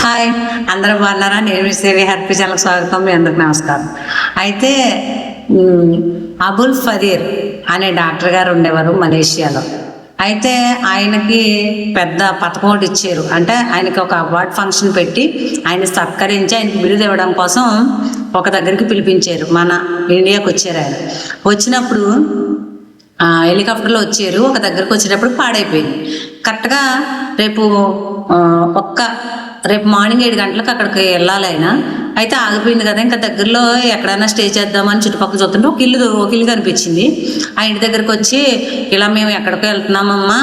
Hi, అందరూ బాగున్నారా? నేను శ్రీ హ్యాపీ ఛానల్కి స్వాగతం. మీ అందరికి నమస్కారం. అయితే అబుల్ ఫదీర్ అనే డాక్టర్ గారు ఉండేవారు మలేషియాలో. అయితే ఆయనకి పెద్ద పథకం ఒకటి ఇచ్చారు. అంటే ఆయనకి ఒక అవార్డ్ ఫంక్షన్ పెట్టి ఆయన సత్కరించి ఆయనకి బిరుదు ఇవ్వడం కోసం ఒక దగ్గరికి పిలిపించారు. మన ఇండియాకి వచ్చారు. ఆయన వచ్చినప్పుడు హెలికాప్టర్లో వచ్చారు. ఒక దగ్గరకు వచ్చేటప్పుడు పాడైపోయింది. కరెక్ట్గా రేపు మార్నింగ్ 7 గంటలకు అక్కడికి వెళ్ళాలి ఆయన. అయితే ఆగిపోయింది కదా, ఇంకా దగ్గరలో ఎక్కడైనా స్టే చేద్దామని చుట్టుపక్కల చూస్తుంటే ఒక ఇల్లు కనిపించింది. ఆ ఇంటి దగ్గరకు వచ్చి, ఇలా మేము ఎక్కడికో వెళ్తున్నామమ్మా,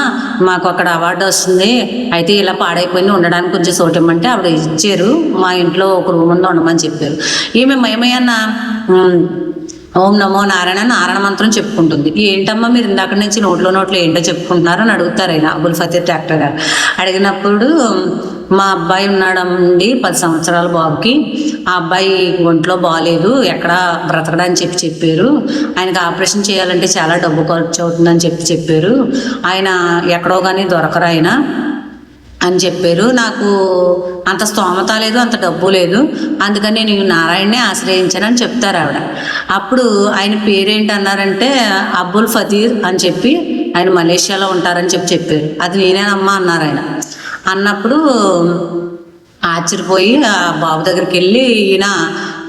మాకు అక్కడ అవార్డు వస్తుంది, అయితే ఇలా పాడైపోయింది, ఉండడానికి కొంచెం చోటు ఇవ్వమంటే ఆవిడ ఇచ్చారు. మా ఇంట్లో ఒక రూమ్ ఉందో ఉండమని చెప్పారు. ఈమె మయమయ్యన్న ఓం నమో నారాయణ మంత్రం చెప్పుకుంటుంది. ఏంటమ్మా మీరు ఇందాక నుంచి నోట్లో ఏంటో చెప్పుకుంటున్నారు అని అడుగుతారు ఆయన అబుల్ ఫదీర్ డాక్టర్ గారు. అడిగినప్పుడు మా అబ్బాయి ఉన్నాడండి 10 సంవత్సరాల బాబుకి, ఆ అబ్బాయి ఒంట్లో బాగాలేదు, ఎక్కడ బ్రతకడని చెప్పారు. ఆయనకు ఆపరేషన్ చేయాలంటే చాలా డబ్బు ఖర్చు అవుతుందని చెప్పారు. ఆయన ఎక్కడో కానీ దొరకరు ఆయన అని చెప్పారు. నాకు అంత స్తోమత లేదు, అంత డబ్బు లేదు, అందుకని నేను నారాయణనే ఆశ్రయించానని చెప్తారు ఆవిడ. అప్పుడు ఆయన పేరేంటి అన్నారంటే అబుల్ ఫదీర్ అని చెప్పి, ఆయన మలేషియాలో ఉంటారని చెప్పారు. అది నేనేనమ్మా అన్నారు ఆయన. అన్నప్పుడు ఆశ్చర్యపోయి ఆ బాబు దగ్గరికి వెళ్ళి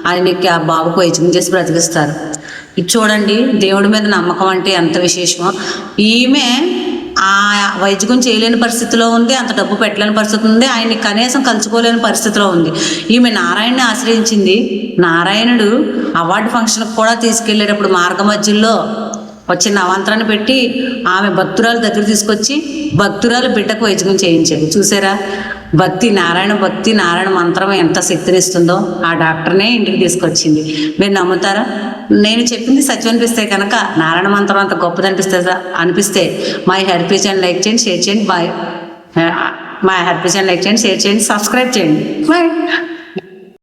ఆయనకి ఆ బాబుకు వైద్యం చేసి బ్రతికిస్తారు. ఇది చూడండి, దేవుడి మీద నమ్మకం అంటే ఎంత విశేషమో. ఈమె ఆ వైద్యం చేయలేని పరిస్థితిలో ఉంది, అంత డబ్బు పెట్టలేని పరిస్థితి ఉంది, ఆయన్ని కనీసం కలుసుకోలేని పరిస్థితిలో ఉంది. ఈమె నారాయణని ఆశ్రయించింది. నారాయణుడు అవార్డు ఫంక్షన్కి కూడా తీసుకెళ్ళేటప్పుడు మార్గ మధ్యలో వచ్చిన అవాంతరాన్ని పెట్టి ఆమె భక్తురాలు దగ్గర తీసుకొచ్చి భక్తురాలు బిడ్డకు వైద్యం చేయించాడు. చూసారా, నారాయణ మంత్రం ఎంత శక్తినిస్తుందో. ఆ డాక్టర్నే ఇంటికి తీసుకొచ్చింది. మీరు నమ్ముతారా? నేను చెప్పింది సత్యం అనిపిస్తే కనుక నారాయణ మంత్రం అంత గొప్పది అనిపిస్తే మై హ్యాపీ ఛానల్ లైక్ చేయండి, షేర్ చేయండి. మై హ్యాపీ ఛానల్ లైక్ చేయండి, షేర్ చేయండి, సబ్స్క్రైబ్ చేయండి. బాయ్.